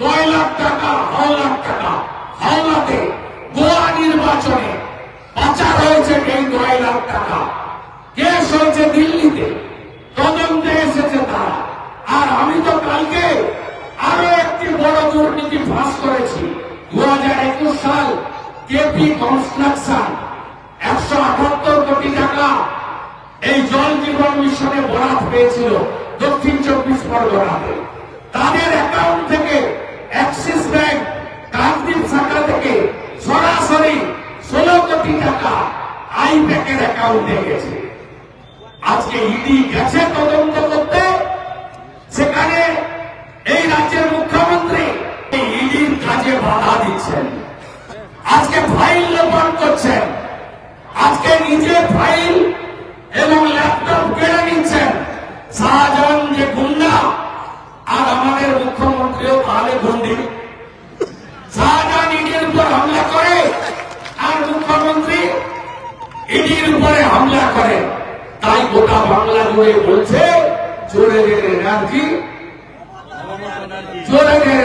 কয় লাখ টাকা হাওলাতে গোয়া নির্বাচনে পাচার হয়েছে এই 9 লাখ টাকা। কেস হয়েছে দিল্লিতে, তদন্তে এসেছে তারা। আর আমি তো কালকে আরো একটি বড় দুর্নীতি ফাঁস করেছি। 2021 সাল কেপি কনস্ট্রাকশন 178 কোটি টাকা এই জল জীবন মিশনে বরাদ পেয়েছিল দক্ষিণ 24 পরগনাতে। তাদের অ্যাকাউন্ট থেকে অ্যাক্সিস ব্যাংক কাকদ্বীপ শাখা থেকে সরাসরি 16 কোটি টাকা আইপ্যাকের অ্যাকাউন্টে গেছে। আজকে ইডি গেছে তদন্ত করতে, সেখানে এই রাজ্যের মুখ্যমন্ত্রী ইডির কাজে বাধা দিচ্ছেন। আজকে ফাইল লোপাট করছেন, আজকে নিজে ফাইল এবং ল্যাপটপ কেড়ে নিচ্ছেন। শাহজাহান যে গুন্ডা, আর আমাদের মুখ্যমন্ত্রীও তাহলে গুন্ডি। শাহজাহান ইডির উপর হামলা করে আর মুখ্যমন্ত্রী ইডির উপরে হামলা করে। তাই গোটা বাংলা জুড়ে বলছে চোরেদের এনার্জি, চোরেদের